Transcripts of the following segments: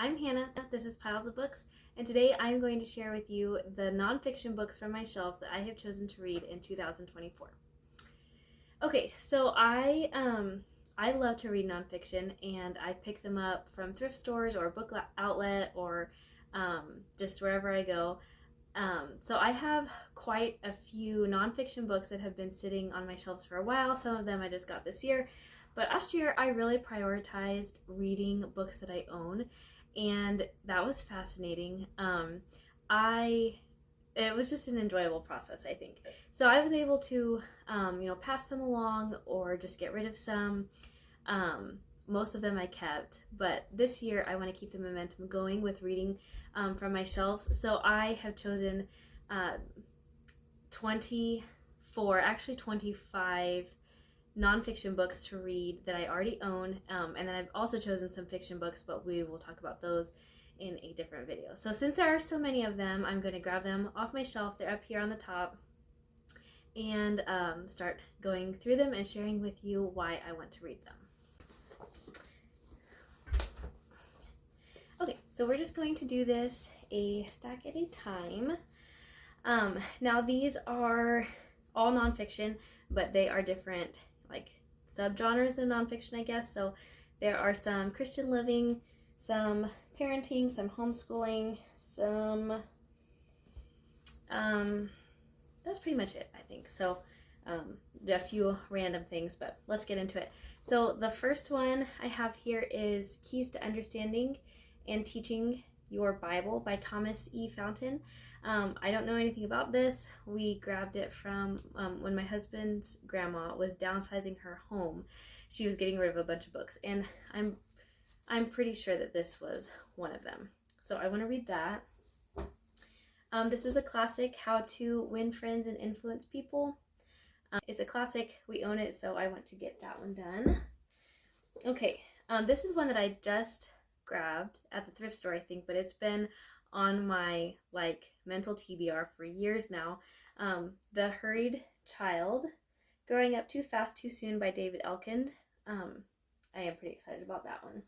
I'm Hannah, this is Piles of Books, and today I'm going to share with you the nonfiction books from my shelves that I have chosen to read in 2024. Okay, so I love to read nonfiction, and I pick them up from thrift stores or book outlet or just wherever I go. So I have quite a few nonfiction books that have been sitting on my shelves for a while. Some of them I just got this year. But last year I really prioritized reading books that I own, and that was fascinating. It was just an enjoyable process, I think. So I was able to, pass some along or just get rid of some. Most of them I kept, but this year I want to keep the momentum going with reading from my shelves. So I have chosen 25 nonfiction books to read that I already own, and then I've also chosen some fiction books, but we will talk about those in a different video. So since there are so many of them, I'm going to grab them off my shelf. They're up here on the top, and start going through them and sharing with you why I want to read them. Okay, so we're just going to do this a stack at a time. Now these are all nonfiction, but they are different subgenres of nonfiction, I guess. So there are some Christian living, some parenting, some homeschooling, some that's pretty much it, I think. So a few random things, but let's get into it. So the first one I have here is Keys to Understanding and Teaching Your Bible by Thomas E. Fountain. I don't know anything about this. We grabbed it from when my husband's grandma was downsizing her home. She was getting rid of a bunch of books, and I'm pretty sure that this was one of them. So I want to read that. This is a classic, How to Win Friends and Influence People. It's a classic. We own it, so I want to get that one done. Okay, this is one that I just grabbed at the thrift store, I think, but it's been on my mental TBR for years now. The Hurried Child, Growing Up Too Fast Too Soon by David Elkind. I am pretty excited about that one.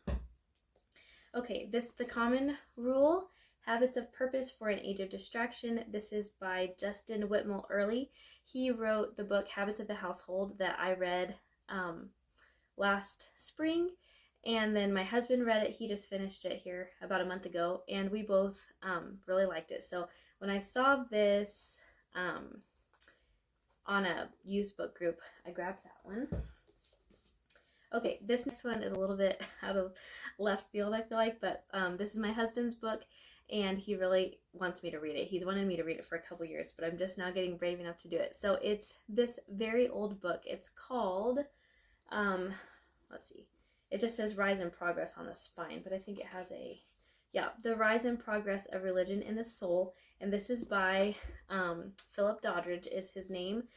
Okay, The Common Rule, Habits of Purpose for an Age of Distraction. This is by Justin Whitmore Early. He wrote the book Habits of the Household that I read last spring. And then my husband read it. He just finished it here about a month ago, and we both really liked it. So when I saw this on a used book group, I grabbed that one. Okay, this next one is a little bit out of left field, I feel like, but this is my husband's book, and he really wants me to read it. He's wanted me to read it for a couple years, but I'm just now getting brave enough to do it. So it's this very old book. It's called, let's see. It just says Rise and Progress on the spine, but I think it has The Rise and Progress of Religion in the Soul, and this is by Philip Doddridge is his name.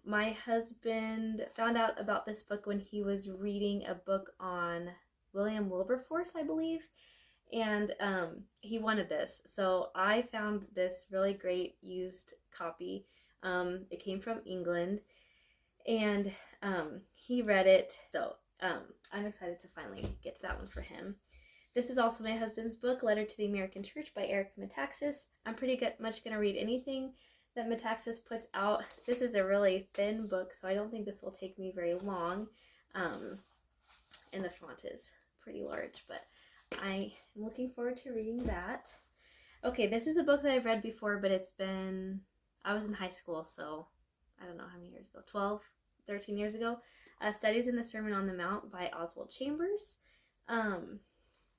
My husband found out about this book when he was reading a book on William Wilberforce, I believe, and he wanted this. So I found this really great used copy. It came from England, and he read it, so I'm excited to finally get to that one for him. This is also my husband's book, Letter to the American Church by Eric Metaxas. I'm pretty much going to read anything that Metaxas puts out. This is a really thin book, so I don't think this will take me very long. And the font is pretty large, but I am looking forward to reading that. Okay, this is a book that I've read before, but I was in high school, so I don't know how many years ago, 12, 13 years ago. Studies in the Sermon on the Mount by Oswald Chambers.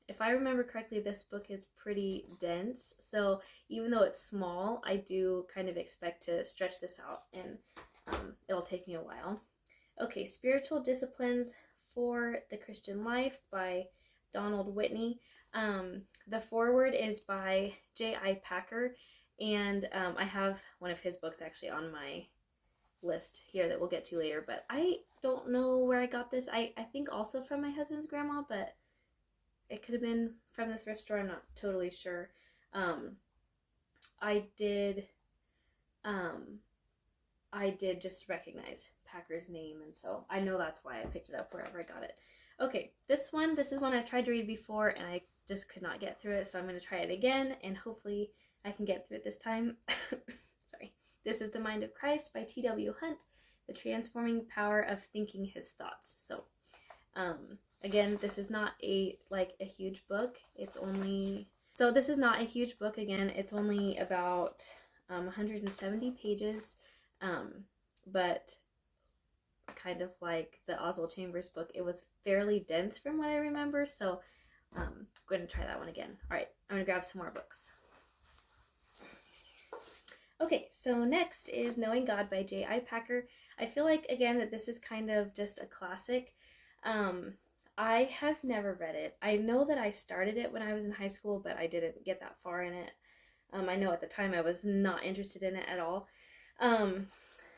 If I remember correctly, this book is pretty dense, so even though it's small, I do kind of expect to stretch this out, and it'll take me a while. Okay, Spiritual Disciplines for the Christian Life by Donald Whitney. The foreword is by J.I. Packer, and I have one of his books actually on my list here that we'll get to later, but I don't know where I got this. I think also from my husband's grandma, but it could have been from the thrift store. I'm not totally sure. I did just recognize Packer's name, and so I know that's why I picked it up wherever I got it. Okay, this is one I've tried to read before and I just could not get through it, so I'm going to try it again and hopefully I can get through it this time. Sorry. This is The Mind of Christ by T.W. Hunt, The Transforming Power of Thinking His Thoughts. So, again, this is not a huge book. This is not a huge book. Again, it's only about 170 pages, but kind of like the Oswald Chambers book, it was fairly dense from what I remember, so I'm going to try that one again. Alright, I'm going to grab some more books. Okay, so next is Knowing God by J.I. Packer. I feel like, again, that this is kind of just a classic. I have never read it. I know that I started it when I was in high school, but I didn't get that far in it. I know at the time I was not interested in it at all.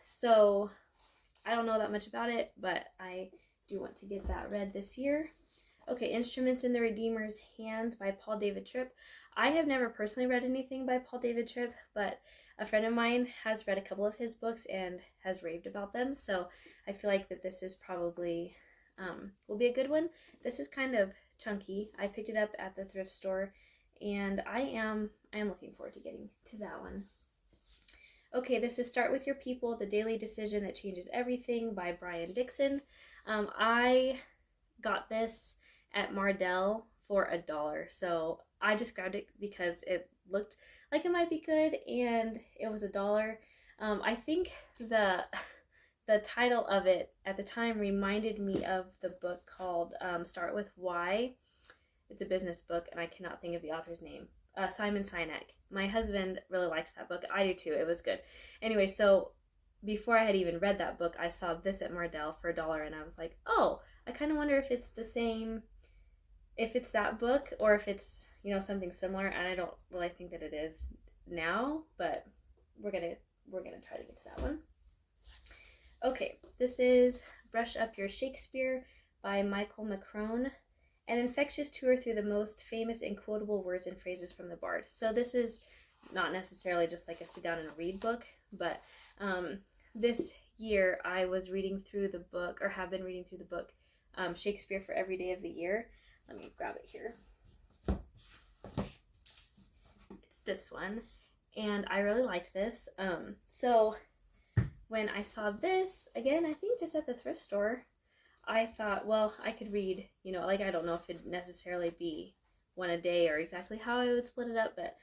So I don't know that much about it, but I do want to get that read this year. Okay, Instruments in the Redeemer's Hands by Paul David Tripp. I have never personally read anything by Paul David Tripp, but a friend of mine has read a couple of his books and has raved about them, so I feel like that this is probably will be a good one. This is kind of chunky. I picked it up at the thrift store, and I am looking forward to getting to that one. Okay, this is Start With Your People, The Daily Decision That Changes Everything by Brian Dixon. I got this at Mardell for $1, so I just grabbed it because it looked like it might be good and it was $1. I think the title of it at the time reminded me of the book called Start With Why. It's a business book and I cannot think of the author's name. Simon Sinek. My husband really likes that book. I do too. It was good. Anyway, so before I had even read that book, I saw this at Mardell for $1 and I was like, oh, I kind of wonder if it's the same, if it's that book or if it's, something similar, and I don't really think that it is now, but we're gonna try to get to that one. Okay, this is Brush Up Your Shakespeare by Michael McCrone, an infectious tour through the most famous and quotable words and phrases from the Bard. So this is not necessarily just like a sit down and read book, but this year I was reading through the book, or have been reading through the book, Shakespeare for Every Day of the Year. Let me grab it here. It's this one, and I really like this. So when I saw this, again, I think just at the thrift store, I thought, well, I could read, I don't know if it'd necessarily be one a day or exactly how I would split it up, but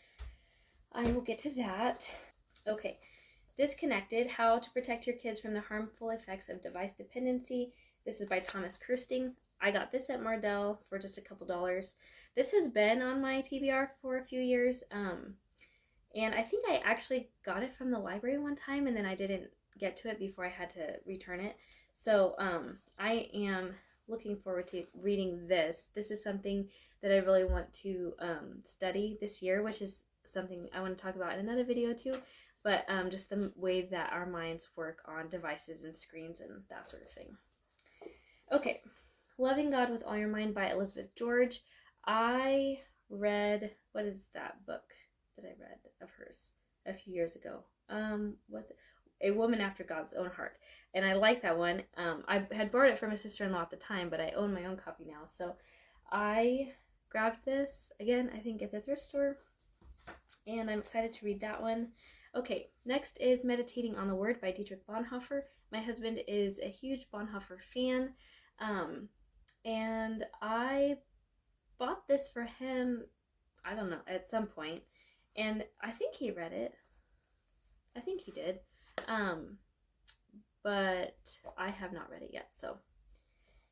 I will get to that. Okay, Disconnected, How to Protect Your Kids from the Harmful Effects of Device Dependency. This is by Thomas Kirsting. I got this at Mardell for just a couple $. This has been on my TBR for a few years, and I think I actually got it from the library one time, and then I didn't get to it before I had to return it. So I am looking forward to reading this. This is something that I really want to study this year, which is something I want to talk about in another video too, but just the way that our minds work on devices and screens and that sort of thing. Okay, Loving God with All Your Mind by Elizabeth George. I read, what is that book that I read of hers a few years ago? Was it A Woman After God's Own Heart? And I like that one. I had borrowed it from a sister-in-law at the time, but I own my own copy now. So I grabbed this, again, I think at the thrift store, and I'm excited to read that one. Okay, next is Meditating on the Word by Dietrich Bonhoeffer. My husband is a huge Bonhoeffer fan, and I bought this for him, I don't know, at some point, and I think he read it. I think he did. But I have not read it yet, so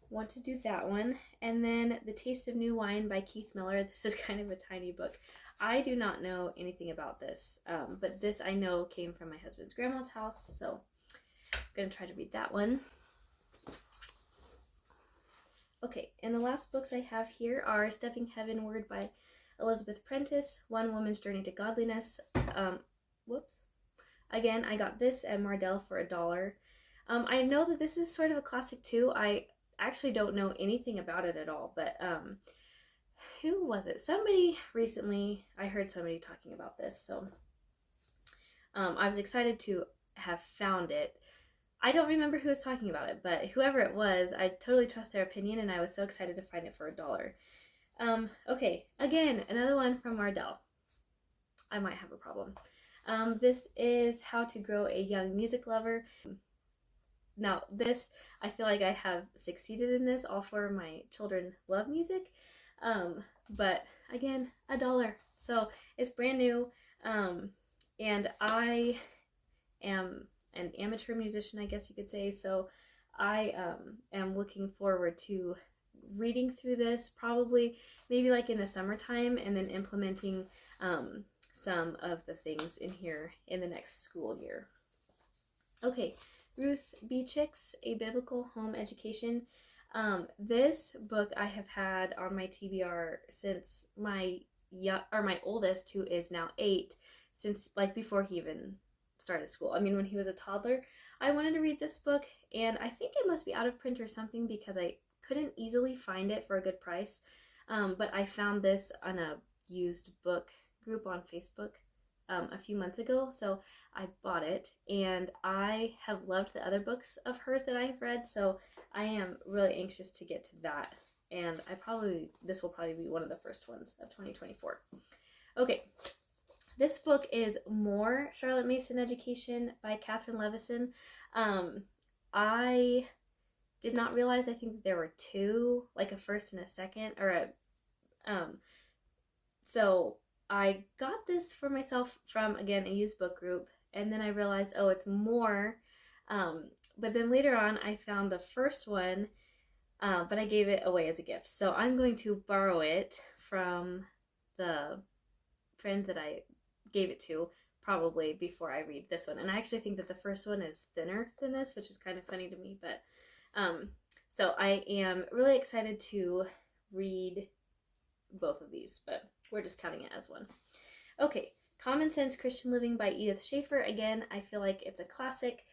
want to do that one. And then The Taste of New Wine by Keith Miller. This is kind of a tiny book. I do not know anything about this, but this I know came from my husband's grandma's house, so I'm going to try to read that one. Okay, and the last books I have here are Stepping Heavenward by Elizabeth Prentice, One Woman's Journey to Godliness. Again, I got this at Mardell for $1. I know that this is sort of a classic too. I actually don't know anything about it at all, but who was it? Somebody recently, I heard somebody talking about this, so I was excited to have found it. I don't remember who was talking about it, but whoever it was, I totally trust their opinion, and I was so excited to find it for $1. Okay, again, another one from Mardell. I might have a problem. This is How to Grow a Young Music Lover. Now, this, I feel like I have succeeded in this. All four of my children love music. But again, $1. So it's brand new. And I am an amateur musician, I guess you could say. So I am looking forward to reading through this, probably maybe like in the summertime, and then implementing some of the things in here in the next school year. Okay, Ruth Beachick's A Biblical Home Education. This book I have had on my TBR since my oldest, who is now 8, since like before he even started school. I mean, when he was a toddler, I wanted to read this book, and I think it must be out of print or something because I couldn't easily find it for a good price. But I found this on a used book group on Facebook a few months ago, so I bought it, and I have loved the other books of hers that I've read, so I am really anxious to get to that, and this will probably be one of the first ones of 2024. Okay, this book is More Charlotte Mason Education by Catherine Levison. I did not realize, I think that there were two, like a first and a second, so I got this for myself from, again, a used book group, and then I realized, oh, it's more, but then later on I found the first one, but I gave it away as a gift, so I'm going to borrow it from the friend that I gave it to, probably before I read this one, and I actually think that the first one is thinner than this, which is kind of funny to me, but, so I am really excited to read both of these, but we're just counting it as one. Okay, Common Sense Christian Living by Edith Schaefer. Again, I feel like it's a classic.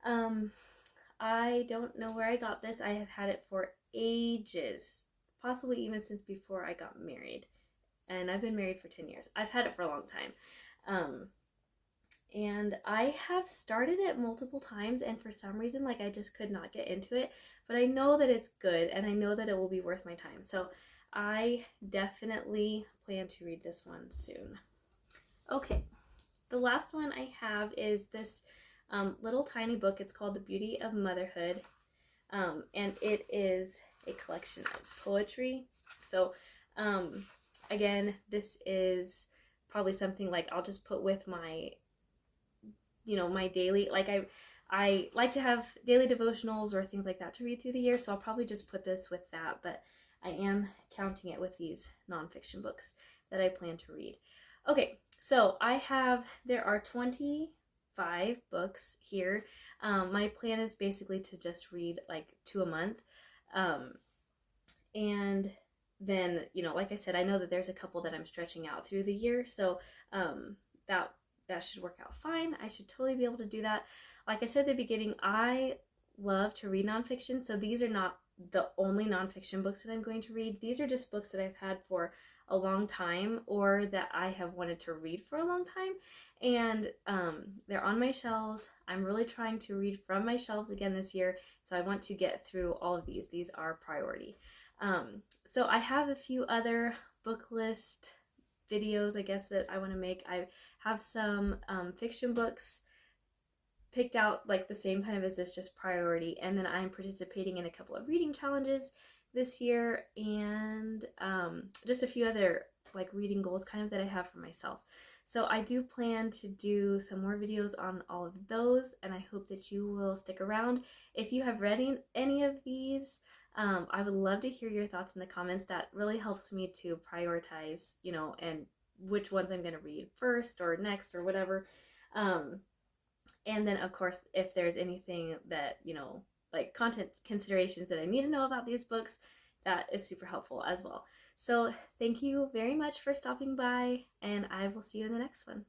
I don't know where I got this. I have had it for ages, possibly even since before I got married. And I've been married for 10 years. I've had it for a long time. And I have started it multiple times, and for some reason, like, I just could not get into it. But I know that it's good, and I know that it will be worth my time. So I definitely plan to read this one soon. Okay, the last one I have is this little tiny book. It's called The Beauty of Motherhood, and it is a collection of poetry. So again, this is probably something like I'll just put with my, my daily, like I like to have daily devotionals or things like that to read through the year, so I'll probably just put this with that, but I am counting it with these nonfiction books that I plan to read. Okay, so there are 25 books here. My plan is basically to just read like 2 a month. And then, like I said, I know that there's a couple that I'm stretching out through the year, so that should work out fine. I should totally be able to do that. Like I said at the beginning, I love to read nonfiction, so these are not the only nonfiction books that I'm going to read. These are just books that I've had for a long time, or that I have wanted to read for a long time, and they're on my shelves. I'm really trying to read from my shelves again this year, so I want to get through all of these. These are priority. So I have a few other book list videos, I guess, that I want to make. I have some fiction books picked out, like the same kind of as this, just priority, and then I'm participating in a couple of reading challenges this year, and just a few other like reading goals kind of that I have for myself. So I do plan to do some more videos on all of those, and I hope that you will stick around. If you have read any of these, I would love to hear your thoughts in the comments. That really helps me to prioritize, and which ones I'm going to read first or next or whatever. And then, of course, if there's anything that, like content considerations that I need to know about these books, that is super helpful as well. So thank you very much for stopping by, and I will see you in the next one.